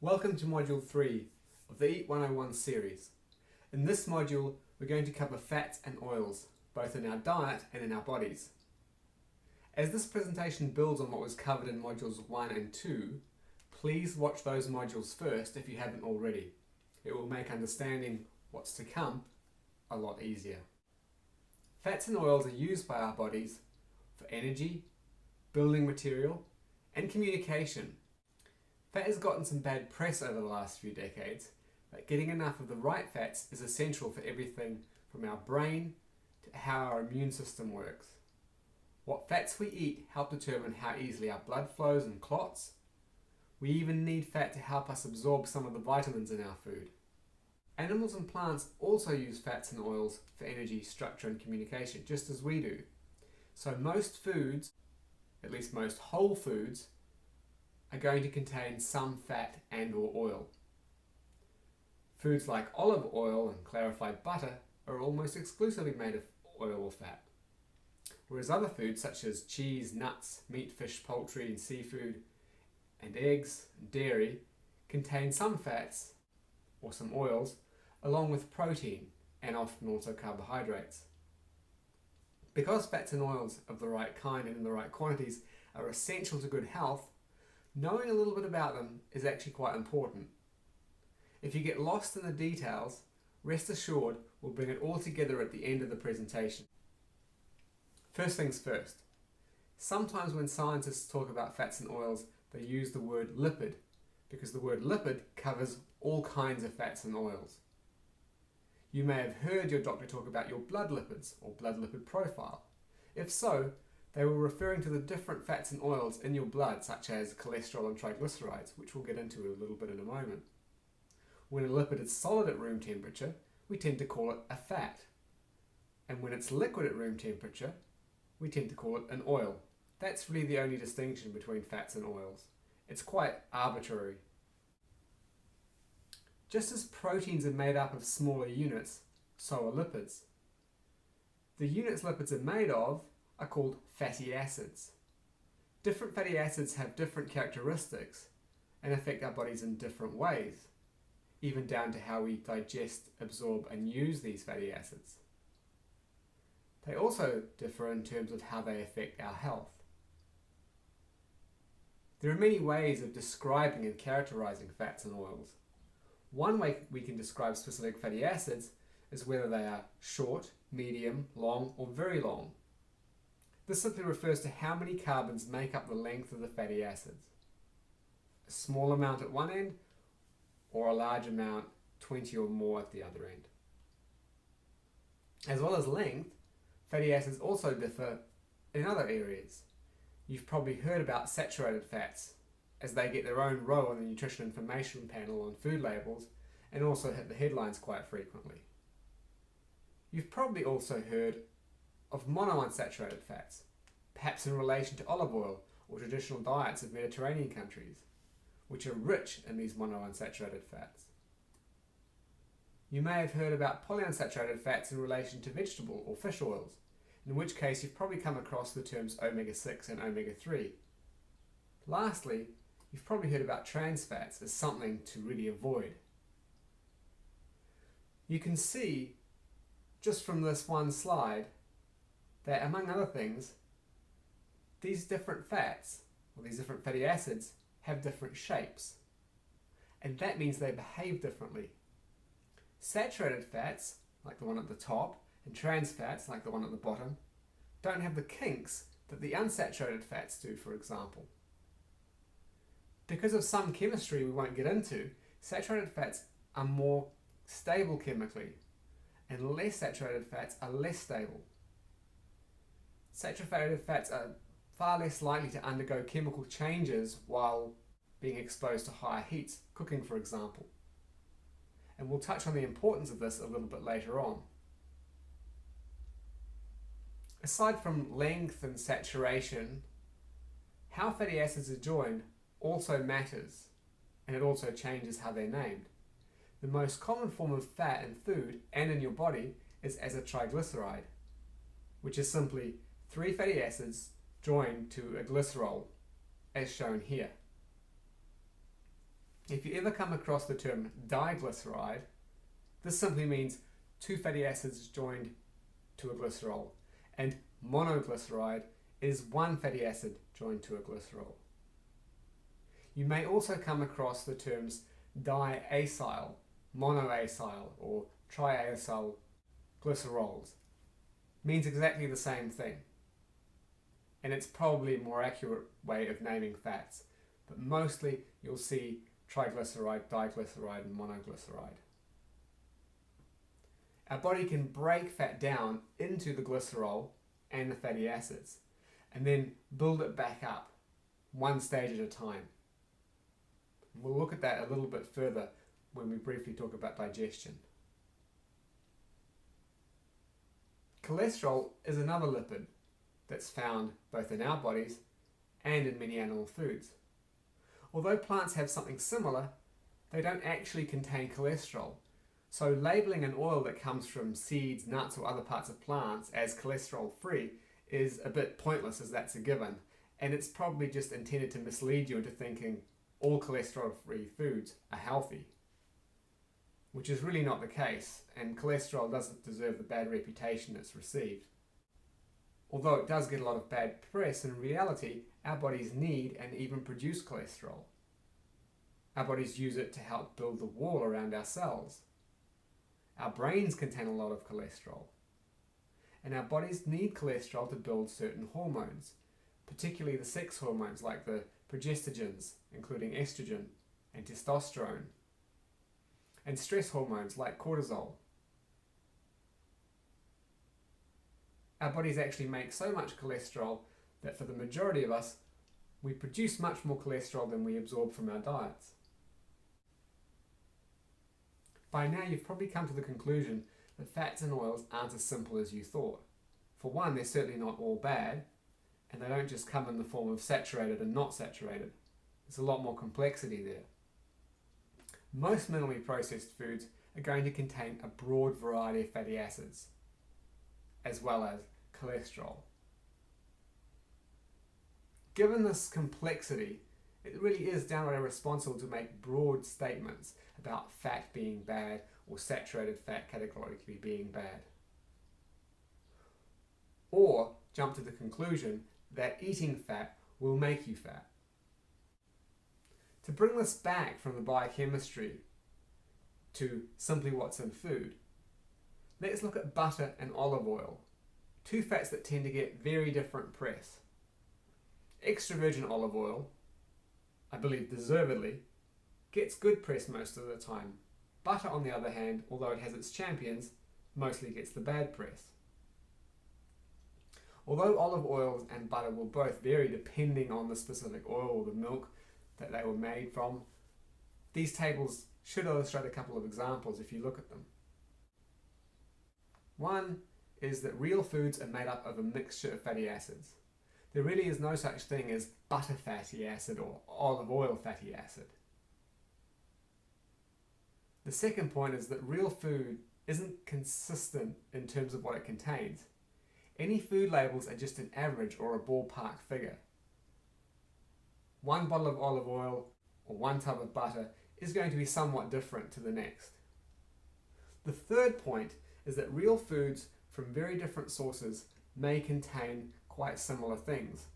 Welcome to Module 3 of the EAT101 series. In this module, we're going to cover fats and oils, both in our diet and in our bodies. As this presentation builds on what was covered in Modules 1 and 2, please watch those modules first if you haven't already. It will make understanding what's to come a lot easier. Fats and oils are used by our bodies for energy, building material, and communication. Fat has gotten some bad press over the last few decades, but getting enough of the right fats is essential for everything from our brain to how our immune system works. What fats we eat help determine how easily our blood flows and clots. We even need fat to help us absorb some of the vitamins in our food. Animals and plants also use fats and oils for energy, structure and communication, just as we do. So most foods, at least most whole foods, are going to contain some fat and or oil. Foods like olive oil and clarified butter are almost exclusively made of oil or fat. Whereas other foods such as cheese, nuts, meat, fish, poultry and seafood and eggs and dairy contain some fats or some oils along with protein and often also carbohydrates. Because fats and oils of the right kind and in the right quantities are essential to good health, knowing a little bit about them is actually quite important. If you get lost in the details, rest assured we'll bring it all together at the end of the presentation. First things first. Sometimes when scientists talk about fats and oils, they use the word lipid, because the word lipid covers all kinds of fats and oils. You may have heard your doctor talk about your blood lipids or blood lipid profile. If so, they were referring to the different fats and oils in your blood, such as cholesterol and triglycerides, which we'll get into a little bit in a moment. When a lipid is solid at room temperature, we tend to call it a fat. And when it's liquid at room temperature, we tend to call it an oil. That's really the only distinction between fats and oils. It's quite arbitrary. Just as proteins are made up of smaller units, so are lipids. The units lipids are made of are called fatty acids. Different fatty acids have different characteristics and affect our bodies in different ways, even down to how we digest, absorb and use these fatty acids. They also differ in terms of how they affect our health. There are many ways of describing and characterizing fats and oils. One way we can describe specific fatty acids is whether they are short, medium, long or very long. This simply refers to how many carbons make up the length of the fatty acids. A small amount at one end or a large amount, 20 or more at the other end. As well as length, fatty acids also differ in other areas. You've probably heard about saturated fats, as they get their own row on the nutrition information panel on food labels and also hit the headlines quite frequently. You've probably also heard of monounsaturated fats, perhaps in relation to olive oil or traditional diets of Mediterranean countries, which are rich in these monounsaturated fats. You may have heard about polyunsaturated fats in relation to vegetable or fish oils, in which case you've probably come across the terms omega-6 and omega-3. Lastly, you've probably heard about trans fats as something to really avoid. You can see, just from this one slide, that among other things, these different fats, or these different fatty acids, have different shapes. And that means they behave differently. Saturated fats, like the one at the top, and trans fats, like the one at the bottom, don't have the kinks that the unsaturated fats do, for example. Because of some chemistry we won't get into, saturated fats are more stable chemically, and less saturated fats are less stable. Saturated fats are far less likely to undergo chemical changes while being exposed to higher heats, cooking for example. And we'll touch on the importance of this a little bit later on. Aside from length and saturation, how fatty acids are joined also matters, and it also changes how they're named. The most common form of fat in food and in your body is as a triglyceride, which is simply 3 fatty acids joined to a glycerol, as shown here. If you ever come across the term diglyceride, this simply means two fatty acids joined to a glycerol, and monoglyceride is one fatty acid joined to a glycerol. You may also come across the terms diacyl, monoacyl, or triacyl glycerols. Means exactly the same thing, and it's probably a more accurate way of naming fats, but mostly you'll see triglyceride, diglyceride, and monoglyceride. Our body can break fat down into the glycerol and the fatty acids, and then build it back up, one stage at a time. We'll look at that a little bit further when we briefly talk about digestion. Cholesterol is another lipid that's found both in our bodies and in many animal foods. Although plants have something similar, they don't actually contain cholesterol. So labeling an oil that comes from seeds, nuts, or other parts of plants as cholesterol-free is a bit pointless, as that's a given, and it's probably just intended to mislead you into thinking all cholesterol-free foods are healthy, which is really not the case, and cholesterol doesn't deserve the bad reputation it's received. Although it does get a lot of bad press, in reality, our bodies need and even produce cholesterol. Our bodies use it to help build the wall around our cells. Our brains contain a lot of cholesterol. And our bodies need cholesterol to build certain hormones, particularly the sex hormones like the progestogens, including estrogen and testosterone, and stress hormones like cortisol. Our bodies actually make so much cholesterol that for the majority of us, we produce much more cholesterol than we absorb from our diets. By now you've probably come to the conclusion that fats and oils aren't as simple as you thought. For one, they're certainly not all bad, and they don't just come in the form of saturated and not saturated. There's a lot more complexity there. Most minimally processed foods are going to contain a broad variety of fatty acids, as well as cholesterol. Given this complexity, it really is downright irresponsible to make broad statements about fat being bad or saturated fat categorically being bad. Or jump to the conclusion that eating fat will make you fat. To bring this back from the biochemistry to simply what's in food, let's look at butter and olive oil, two fats that tend to get very different press. Extra virgin olive oil, I believe deservedly, gets good press most of the time. Butter, on the other hand, although it has its champions, mostly gets the bad press. Although olive oils and butter will both vary depending on the specific oil or the milk that they were made from, these tables should illustrate a couple of examples if you look at them. One is that real foods are made up of a mixture of fatty acids. There really is no such thing as butter fatty acid or olive oil fatty acid. The second point is that real food isn't consistent in terms of what it contains. Any food labels are just an average or a ballpark figure. One bottle of olive oil or one tub of butter is going to be somewhat different to the next. The third point is that real foods from very different sources may contain quite similar things.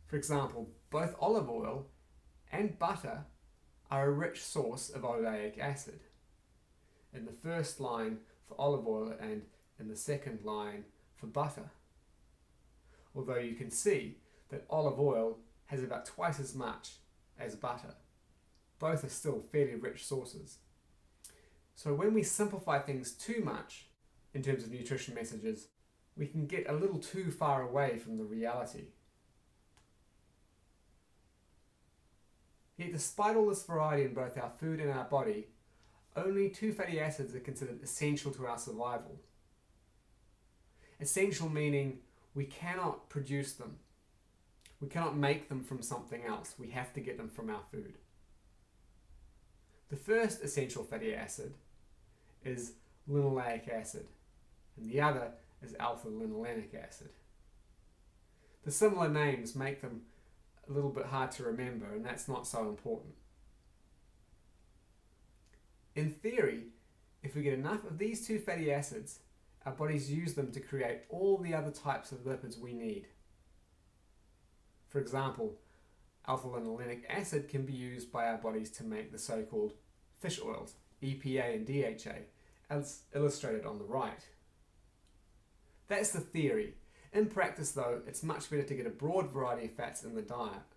For example, both olive oil and butter are a rich source of oleic acid. In the first line for olive oil and in the second line for butter. Although you can see that olive oil has about twice as much as butter. Both are still fairly rich sources. So when we simplify things too much in terms of nutrition messages, we can get a little too far away from the reality. Yet despite all this variety in both our food and our body, only two fatty acids are considered essential to our survival. Essential meaning we cannot produce them. We cannot make them from something else. We have to get them from our food. The first essential fatty acid is linoleic acid, and the other is alpha-linolenic acid. The similar names make them a little bit hard to remember, and that's not so important. In theory, if we get enough of these two fatty acids, our bodies use them to create all the other types of lipids we need. For example, alpha-linolenic acid can be used by our bodies to make the so-called fish oils, EPA and DHA, as illustrated on the right. That's the theory. In practice though, it's much better to get a broad variety of fats in the diet.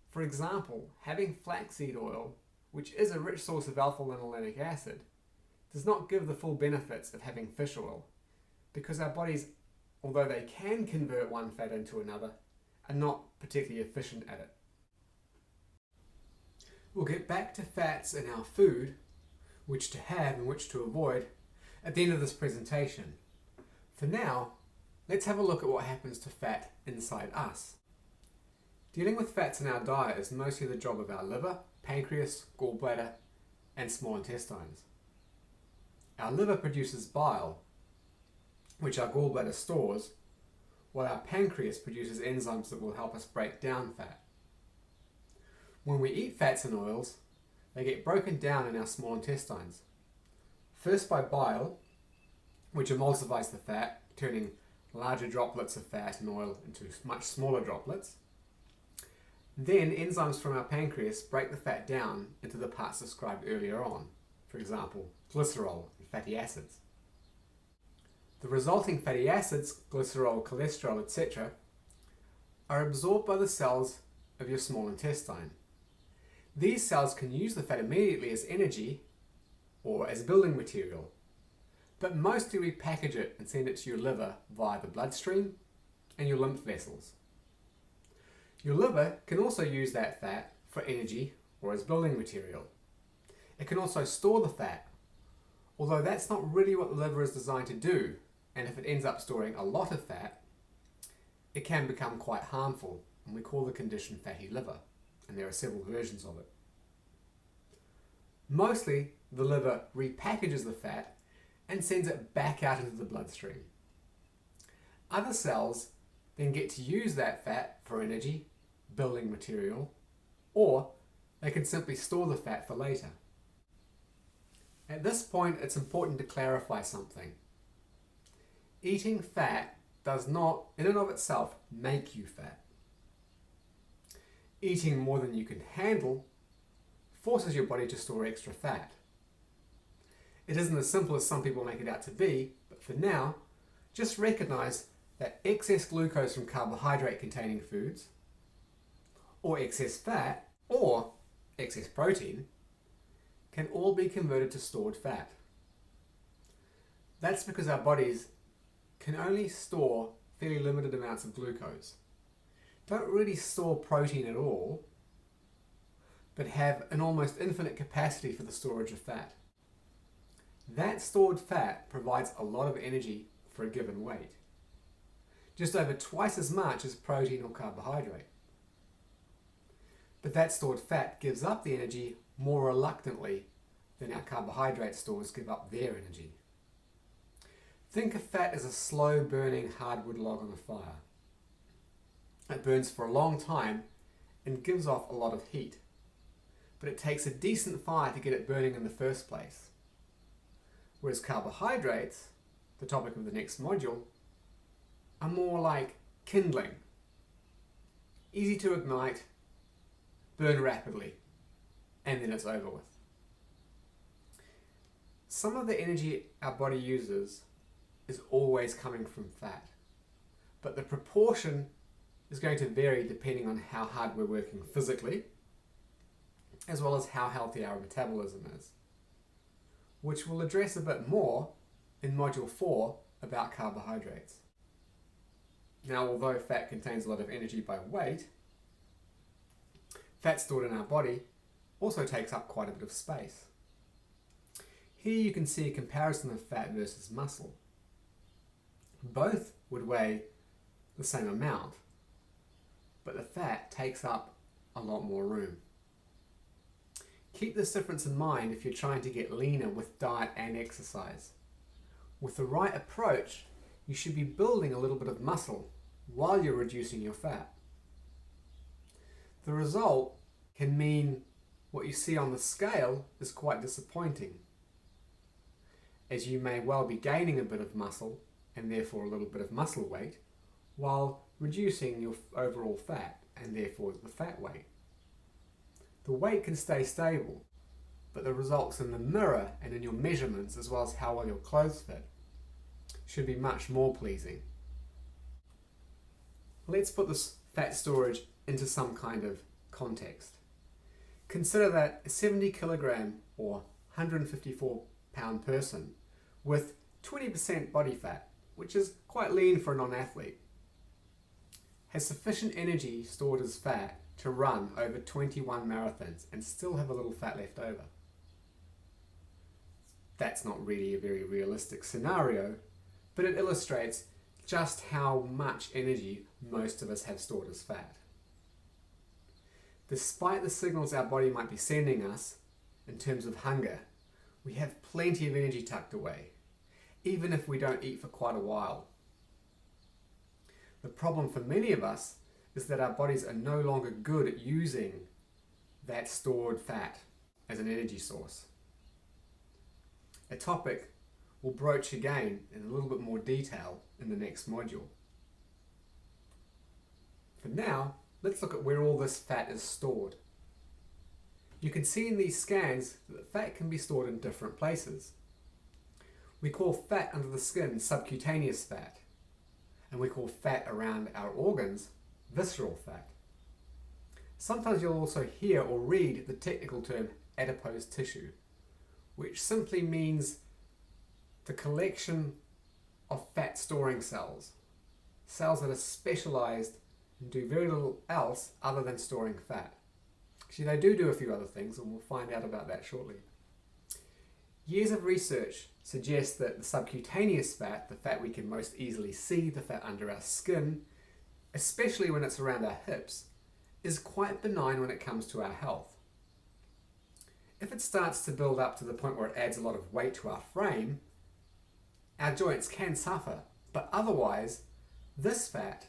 For example, having flaxseed oil, which is a rich source of alpha-linolenic acid, does not give the full benefits of having fish oil, because our bodies, although they can convert one fat into another, are not particularly efficient at it. We'll get back to fats in our food, which to have and which to avoid, at the end of this presentation. For now, let's have a look at what happens to fat inside us. Dealing with fats in our diet is mostly the job of our liver, pancreas, gallbladder, and small intestines. Our liver produces bile, which our gallbladder stores, while our pancreas produces enzymes that will help us break down fat. When we eat fats and oils, they get broken down in our small intestines. First by bile, which emulsifies the fat, turning larger droplets of fat and oil into much smaller droplets. Then enzymes from our pancreas break the fat down into the parts described earlier on, for example, glycerol and fatty acids. The resulting fatty acids, glycerol, cholesterol, etc., are absorbed by the cells of your small intestine. These cells can use the fat immediately as energy or as building material, but mostly repackage it and send it to your liver via the bloodstream and your lymph vessels. Your liver can also use that fat for energy or as building material. It can also store the fat, although that's not really what the liver is designed to do, and if it ends up storing a lot of fat, it can become quite harmful, and we call the condition fatty liver, and there are several versions of it. Mostly, the liver repackages the fat and sends it back out into the bloodstream. Other cells then get to use that fat for energy, building material, or they can simply store the fat for later. At this point, it's important to clarify something. Eating fat does not, in and of itself, make you fat. Eating more than you can handle forces your body to store extra fat. It isn't as simple as some people make it out to be, but for now, just recognize that excess glucose from carbohydrate-containing foods, or excess fat, or excess protein, can all be converted to stored fat. That's because our bodies can only store fairly limited amounts of glucose, don't really store protein at all, but have an almost infinite capacity for the storage of fat. That stored fat provides a lot of energy for a given weight, just over twice as much as protein or carbohydrate. But that stored fat gives up the energy more reluctantly than our carbohydrate stores give up their energy. Think of fat as a slow-burning hardwood log on a fire. It burns for a long time and gives off a lot of heat, but it takes a decent fire to get it burning in the first place. Whereas carbohydrates, the topic of the next module, are more like kindling. Easy to ignite, burn rapidly, and then it's over with. Some of the energy our body uses is always coming from fat, but the proportion is going to vary depending on how hard we're working physically, as well as how healthy our metabolism is, which we'll address a bit more in Module 4 about carbohydrates. Now, although fat contains a lot of energy by weight, fat stored in our body also takes up quite a bit of space. Here you can see a comparison of fat versus muscle. Both would weigh the same amount, but the fat takes up a lot more room. Keep this difference in mind if you're trying to get leaner with diet and exercise. With the right approach, you should be building a little bit of muscle while you're reducing your fat. The result can mean what you see on the scale is quite disappointing, as you may well be gaining a bit of muscle and therefore a little bit of muscle weight, while reducing your overall fat and therefore the fat weight. The weight can stay stable, but the results in the mirror and in your measurements, as well as how well your clothes fit, should be much more pleasing. Let's put this fat storage into some kind of context. Consider that a 70 kilogram or 154 pound person with 20% body fat, which is quite lean for a non-athlete, has sufficient energy stored as fat to run over 21 marathons and still have a little fat left over. That's not really a very realistic scenario, but it illustrates just how much energy most of us have stored as fat. Despite the signals our body might be sending us in terms of hunger, we have plenty of energy tucked away, even if we don't eat for quite a while. The problem for many of us is that our bodies are no longer good at using that stored fat as an energy source. A topic we'll broach again in a little bit more detail in the next module. For now, let's look at where all this fat is stored. You can see in these scans that fat can be stored in different places. We call fat under the skin subcutaneous fat, and we call fat around our organs visceral fat. Sometimes you'll also hear or read the technical term adipose tissue, which simply means the collection of fat storing cells, cells that are specialized and do very little else other than storing fat. Actually, they do a few other things, and we'll find out about that shortly. Years of research suggest that the subcutaneous fat, the fat we can most easily see, the fat under our skin, especially when it's around our hips, is quite benign when it comes to our health. If it starts to build up to the point where it adds a lot of weight to our frame, our joints can suffer, but otherwise, this fat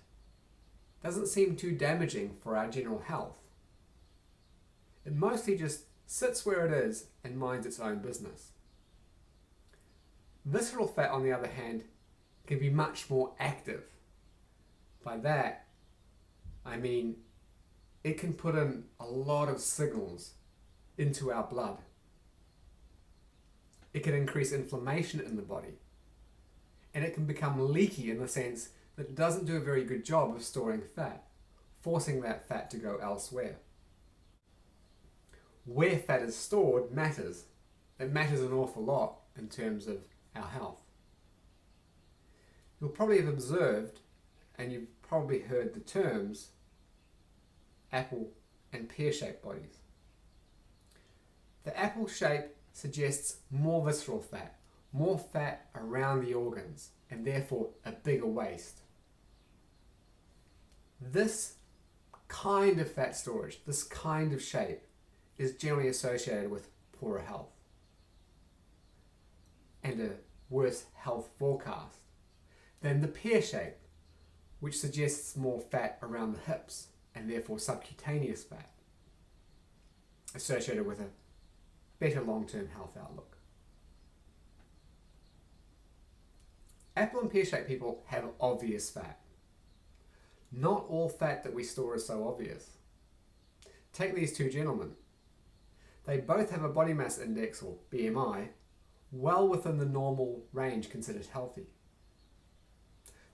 doesn't seem too damaging for our general health. It mostly just sits where it is and minds its own business. Visceral fat, on the other hand, can be much more active. By that, I mean it can put in a lot of signals into our blood. It can increase inflammation in the body, and it can become leaky in the sense that it doesn't do a very good job of storing fat, forcing that fat to go elsewhere. Where fat is stored matters. It matters an awful lot in terms of our health. You'll probably have observed, and you've probably heard the terms, apple and pear-shaped bodies. The apple shape suggests more visceral fat, more fat around the organs, and therefore a bigger waist. This kind of fat storage, this kind of shape, is generally associated with poorer health and a worse health forecast than the pear shape, which suggests more fat around the hips and therefore subcutaneous fat, associated with a better long-term health outlook. Apple and pear-shaped people have obvious fat. Not all fat that we store is so obvious. Take these two gentlemen. They both have a body mass index, or BMI, well within the normal range considered healthy.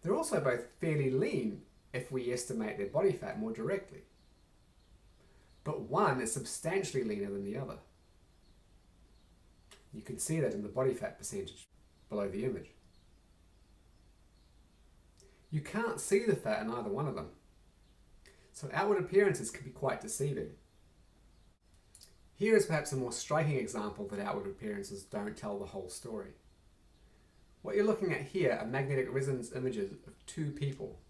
They're also both fairly lean if we estimate their body fat more directly. But one is substantially leaner than the other. You can see that in the body fat percentage below the image. You can't see the fat in either one of them, so outward appearances can be quite deceiving. Here is perhaps a more striking example that outward appearances don't tell the whole story. What you're looking at here are magnetic resonance images of two people.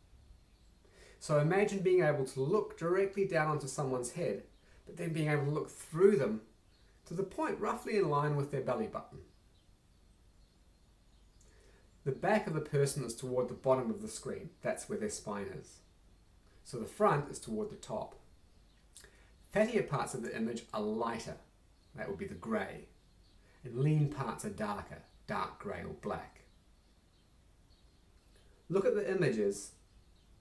So imagine being able to look directly down onto someone's head, but then being able to look through them to the point roughly in line with their belly button. The back of the person is toward the bottom of the screen. That's where their spine is. So the front is toward the top. Fattier parts of the image are lighter, that would be the grey, and lean parts are darker, dark grey or black. Look at the images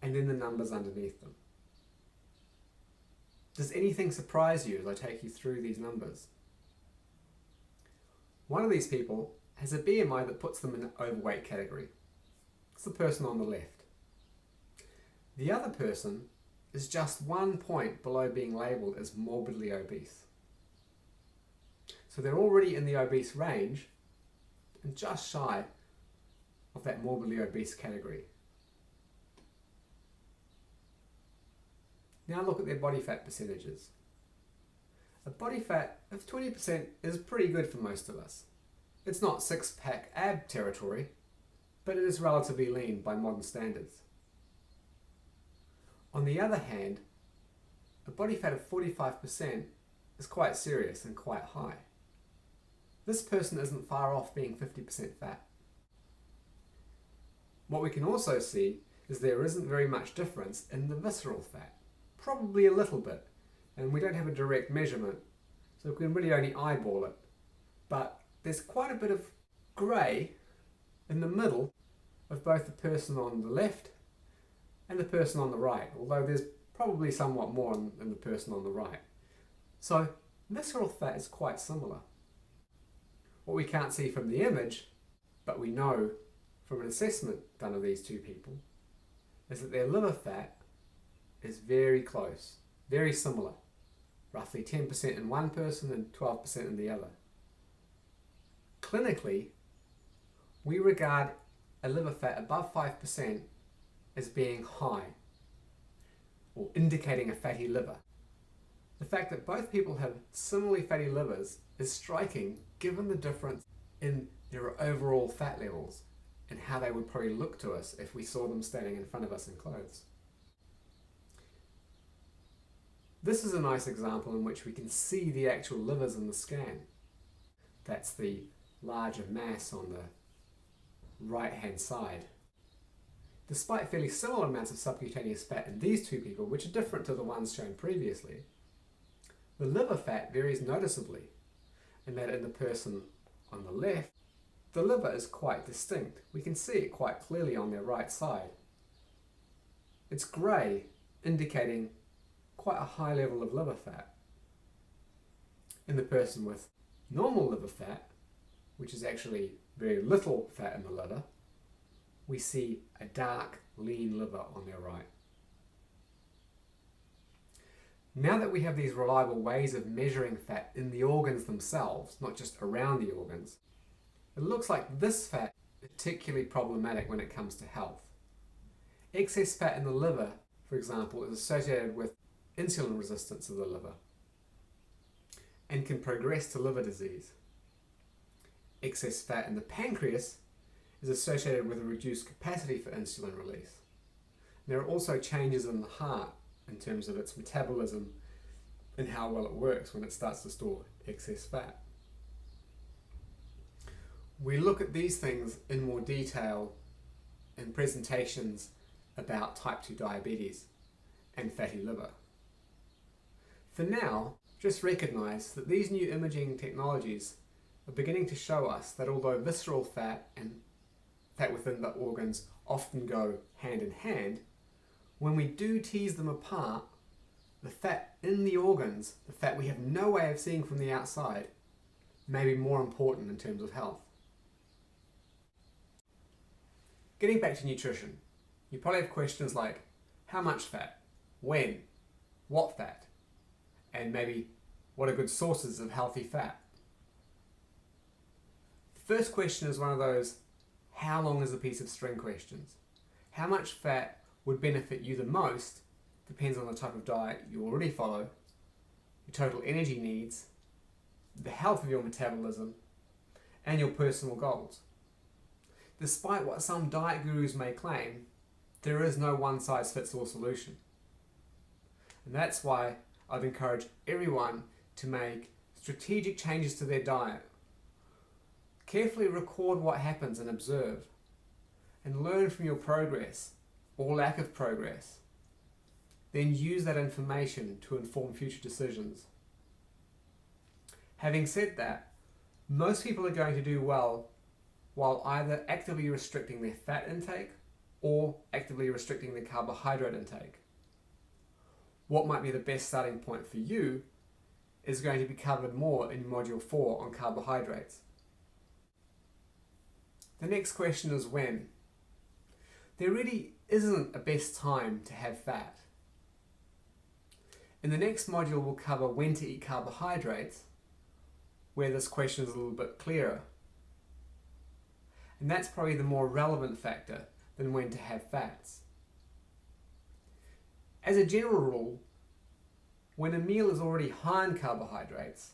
and then the numbers underneath them. Does anything surprise you as I take you through these numbers? One of these people has a BMI that puts them in the overweight category. It's the person on the left. The other person is just 1 point below being labelled as morbidly obese. So they're already in the obese range and just shy of that morbidly obese category. Now look at their body fat percentages. A body fat of 20% is pretty good for most of us. It's not six-pack ab territory, but it is relatively lean by modern standards. On the other hand, a body fat of 45% is quite serious and quite high. This person isn't far off being 50% fat. What we can also see is there isn't very much difference in the visceral fat. Probably a little bit, and we don't have a direct measurement, so we can really only eyeball it. But there's quite a bit of grey in the middle of both the person on the left and the person on the right, although there's probably somewhat more in the person on the right. So visceral fat is quite similar. What we can't see from the image, but we know from an assessment done of these two people, is that their liver fat is very close, very similar. Roughly 10% in one person and 12% in the other. Clinically, we regard a liver fat above 5% as being high, or indicating a fatty liver. The fact that both people have similarly fatty livers is striking given the difference in their overall fat levels and how they would probably look to us if we saw them standing in front of us in clothes. This is a nice example in which we can see the actual livers in the scan. That's the larger mass on the right hand side. Despite fairly similar amounts of subcutaneous fat in these two people, which are different to the ones shown previously, the liver fat varies noticeably, in that in the person on the left, the liver is quite distinct. We can see it quite clearly on their right side. It's grey, indicating quite a high level of liver fat. In the person with normal liver fat, which is actually very little fat in the liver, we see a dark, lean liver on their right. Now that we have these reliable ways of measuring fat in the organs themselves, not just around the organs, it looks like this fat is particularly problematic when it comes to health. Excess fat in the liver, for example, is associated with insulin resistance of the liver and can progress to liver disease. Excess fat in the pancreas is associated with a reduced capacity for insulin release. There are also changes in the heart in terms of its metabolism and how well it works when it starts to store excess fat. We look at these things in more detail in presentations about type 2 diabetes and fatty liver. For now, just recognise that these new imaging technologies are beginning to show us that although visceral fat and fat within the organs often go hand in hand, when we do tease them apart, the fat in the organs, the fat we have no way of seeing from the outside, may be more important in terms of health. Getting back to nutrition, you probably have questions like, how much fat? When? What fat? And maybe, what are good sources of healthy fat? The first question is one of those, how long is a piece of string questions? How much fat would benefit you the most depends on the type of diet you already follow, your total energy needs, the health of your metabolism, and your personal goals. Despite what some diet gurus may claim, there is no one-size-fits-all solution. And that's why I'd encourage everyone to make strategic changes to their diet. Carefully record what happens and observe, and learn from your progress or lack of progress. then use that information to inform future decisions. Having said that, most people are going to do well while either actively restricting their fat intake or actively restricting their carbohydrate intake. What might be the best starting point for you is going to be covered more in Module 4 on carbohydrates. The next question is when. There really isn't a best time to have fat. In the next module we'll cover when to eat carbohydrates, where this question is a little bit clearer. And that's probably the more relevant factor than when to have fats. As a general rule, when a meal is already high in carbohydrates,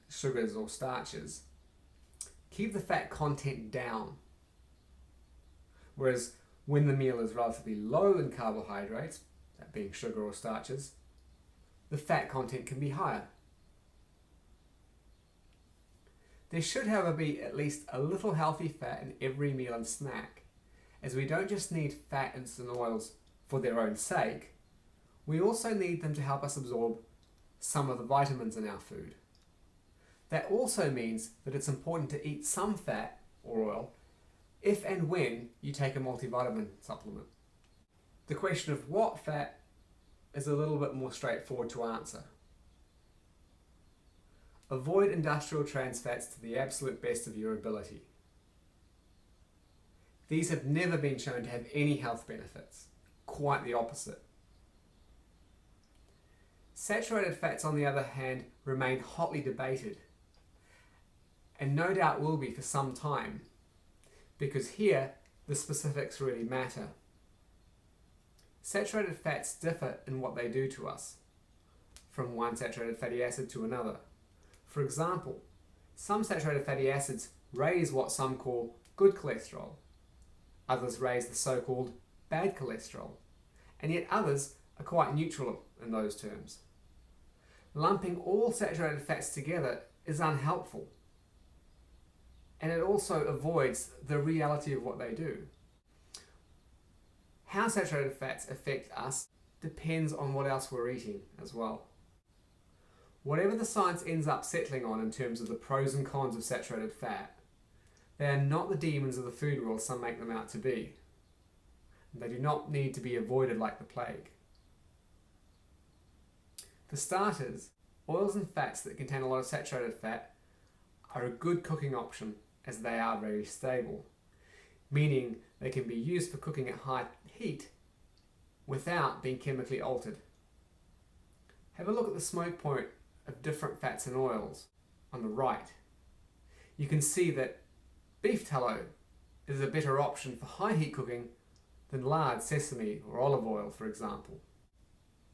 sugars or starches, keep the fat content down. Whereas when the meal is relatively low in carbohydrates, that being sugar or starches, the fat content can be higher. There should, however, be at least a little healthy fat in every meal and snack, as we don't just need fats and oils for their own sake, we also need them to help us absorb some of the vitamins in our food. That also means that it's important to eat some fat or oil if and when you take a multivitamin supplement. The question of what fat is a little bit more straightforward to answer. Avoid industrial trans fats to the absolute best of your ability. These have never been shown to have any health benefits, quite the opposite. Saturated fats, on the other hand, remain hotly debated, and no doubt will be for some time, because here the specifics really matter. Saturated fats differ in what they do to us, from one saturated fatty acid to another. For example, some saturated fatty acids raise what some call good cholesterol, others raise the so-called bad cholesterol, and yet others are quite neutral in those terms. Lumping all saturated fats together is unhelpful, and it also avoids the reality of what they do. How saturated fats affect us depends on what else we're eating as well. Whatever the science ends up settling on in terms of the pros and cons of saturated fat, they are not the demons of the food world some make them out to be. They do not need to be avoided like the plague. For starters, oils and fats that contain a lot of saturated fat are a good cooking option as they are very stable, meaning they can be used for cooking at high heat without being chemically altered. Have a look at the smoke point of different fats and oils on the right. You can see that beef tallow is a better option for high heat cooking than lard, sesame or olive oil, for example.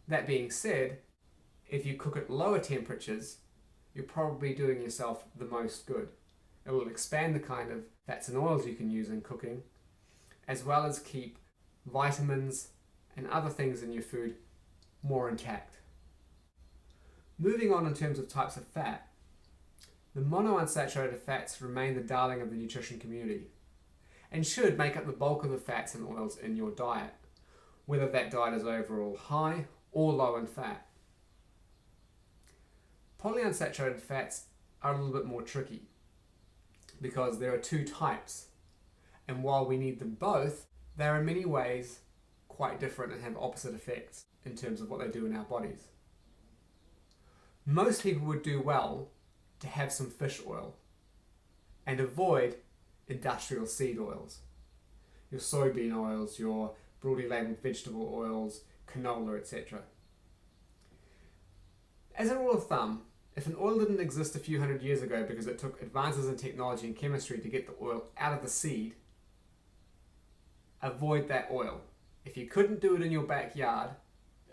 That being said, if you cook at lower temperatures, you're probably doing yourself the most good. It will expand the kind of fats and oils you can use in cooking, as well as keep vitamins and other things in your food more intact. Moving on in terms of types of fat, the monounsaturated fats remain the darling of the nutrition community and should make up the bulk of the fats and oils in your diet, whether that diet is overall high or low in fat. Polyunsaturated fats are a little bit more tricky because there are two types, and while we need them both, they are in many ways quite different and have opposite effects in terms of what they do in our bodies. Most people would do well to have some fish oil and avoid industrial seed oils. Your soybean oils, your broadly labelled vegetable oils, canola, etc. As a rule of thumb, if an oil didn't exist a few hundred years ago because it took advances in technology and chemistry to get the oil out of the seed, avoid that oil. If you couldn't do it in your backyard,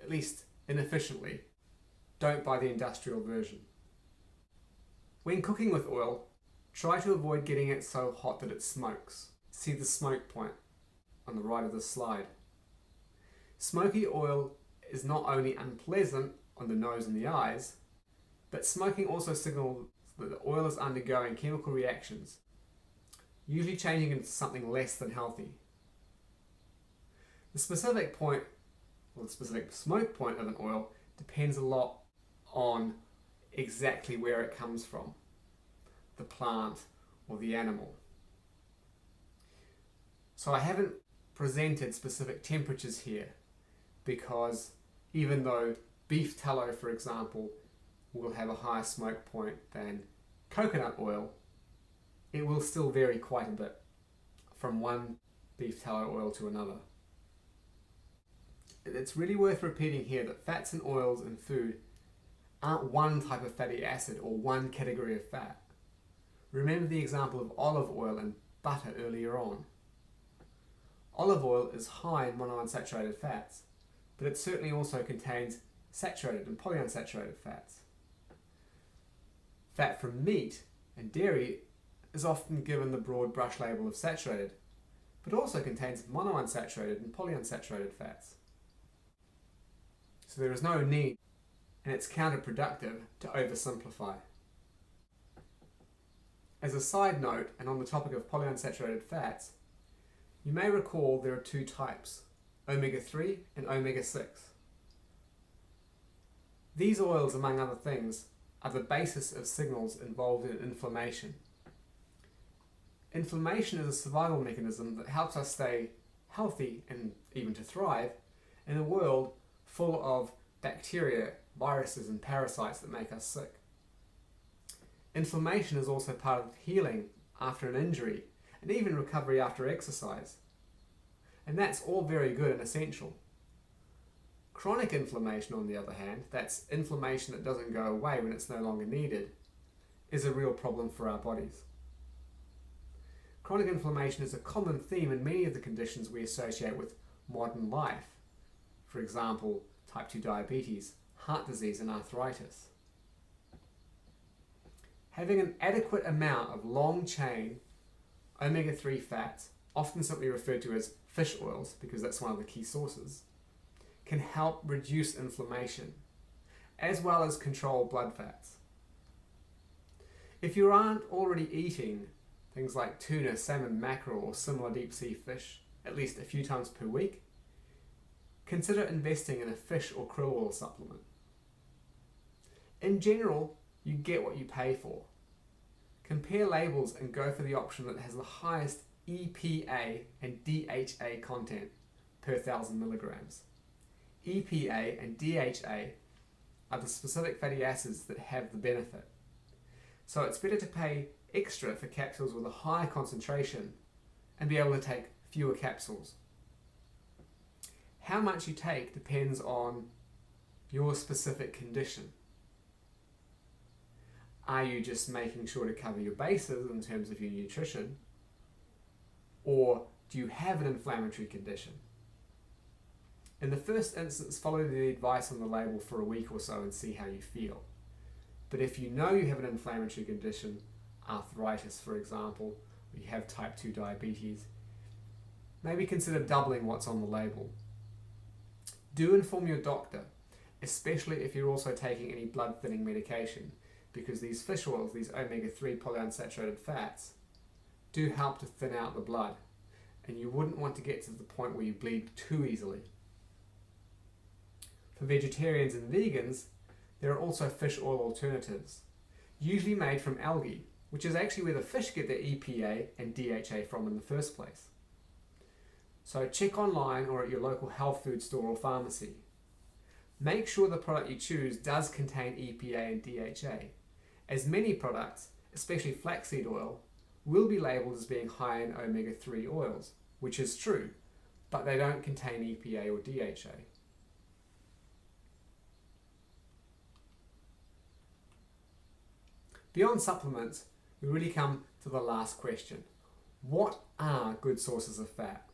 at least inefficiently, don't buy the industrial version. When cooking with oil, try to avoid getting it so hot that it smokes. See the smoke point on the right of the slide. Smoky oil is not only unpleasant on the nose and the eyes, but smoking also signals that the oil is undergoing chemical reactions, usually changing into something less than healthy. The specific point or the specific smoke point of an oil depends a lot on exactly where it comes from, the plant or the animal. So I haven't presented specific temperatures here because even though beef tallow, for example, will have a higher smoke point than coconut oil, it will still vary quite a bit from one beef tallow oil to another. It's really worth repeating here that fats and oils in food aren't one type of fatty acid or one category of fat. Remember the example of olive oil and butter earlier on. Olive oil is high in monounsaturated fats, but it certainly also contains saturated and polyunsaturated fats. Fat from meat and dairy is often given the broad brush label of saturated, but also contains monounsaturated and polyunsaturated fats. So there is no need, and it's counterproductive, to oversimplify. As a side note, and on the topic of polyunsaturated fats, you may recall there are two types, omega-3 and omega-6. These oils, among other things, are the basis of signals involved in inflammation. Inflammation is a survival mechanism that helps us stay healthy and even to thrive in a world full of bacteria, viruses and parasites that make us sick. Inflammation is also part of healing after an injury and even recovery after exercise. And that's all very good and essential. Chronic inflammation, on the other hand, that's inflammation that doesn't go away when it's no longer needed, is a real problem for our bodies. Chronic inflammation is a common theme in many of the conditions we associate with modern life. For example, type 2 diabetes, heart disease and arthritis. Having an adequate amount of long-chain omega-3 fats, often simply referred to as fish oils because that's one of the key sources, can help reduce inflammation, as well as control blood fats. If you aren't already eating things like tuna, salmon, mackerel or similar deep sea fish at least a few times per week, consider investing in a fish or krill oil supplement. In general, you get what you pay for. Compare labels and go for the option that has the highest EPA and DHA content per 1,000 milligrams. EPA and DHA are the specific fatty acids that have the benefit. So it's better to pay extra for capsules with a higher concentration and be able to take fewer capsules. How much you take depends on your specific condition. Are you just making sure to cover your bases in terms of your nutrition? Or do you have an inflammatory condition? In the first instance, follow the advice on the label for a week or so and see how you feel. But if you know you have an inflammatory condition, arthritis for example, or you have type 2 diabetes, maybe consider doubling what's on the label. Do inform your doctor, especially if you're also taking any blood thinning medication, because these fish oils, these omega-3 polyunsaturated fats, do help to thin out the blood, and you wouldn't want to get to the point where you bleed too easily. For vegetarians and vegans, there are also fish oil alternatives, usually made from algae, which is actually where the fish get their EPA and DHA from in the first place. So check online or at your local health food store or pharmacy. Make sure the product you choose does contain EPA and DHA, as many products, especially flaxseed oil, will be labelled as being high in omega-3 oils, which is true, but they don't contain EPA or DHA. Beyond supplements, we really come to the last question. What are good sources of fat?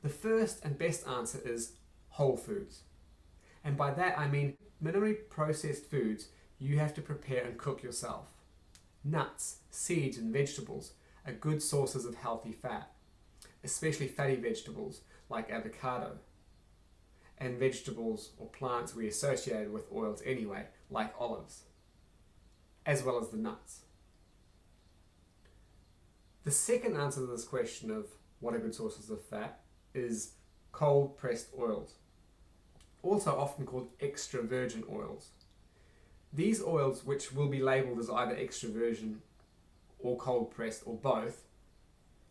The first and best answer is whole foods. And by that I mean minimally processed foods you have to prepare and cook yourself. Nuts, seeds and vegetables are good sources of healthy fat, especially fatty vegetables like avocado, and vegetables or plants we associate with oils anyway, like olives, as well as the nuts. The second answer to this question of what are good sources of fat is cold pressed oils, also often called extra virgin oils. These oils, which will be labelled as either extra virgin or cold pressed or both,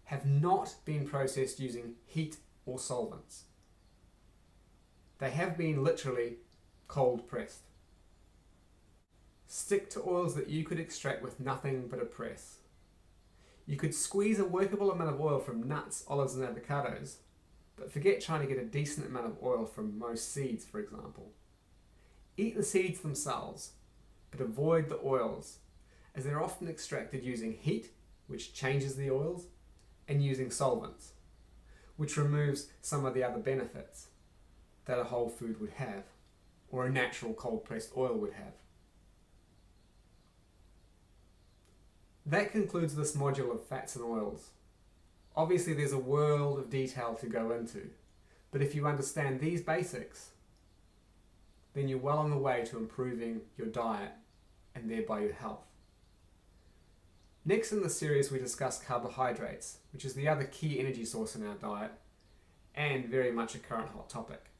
have not been processed using heat or solvents. They have been literally cold pressed. Stick to oils that you could extract with nothing but a press. You could squeeze a workable amount of oil from nuts, olives and avocados, but forget trying to get a decent amount of oil from most seeds, for example. Eat the seeds themselves, but avoid the oils, as they're often extracted using heat, which changes the oils, and using solvents, which removes some of the other benefits that a whole food would have, or a natural cold pressed oil would have. That concludes this module of fats and oils. Obviously there's a world of detail to go into, but if you understand these basics, then you're well on the way to improving your diet and thereby your health. Next in the series we discuss carbohydrates, which is the other key energy source in our diet and very much a current hot topic.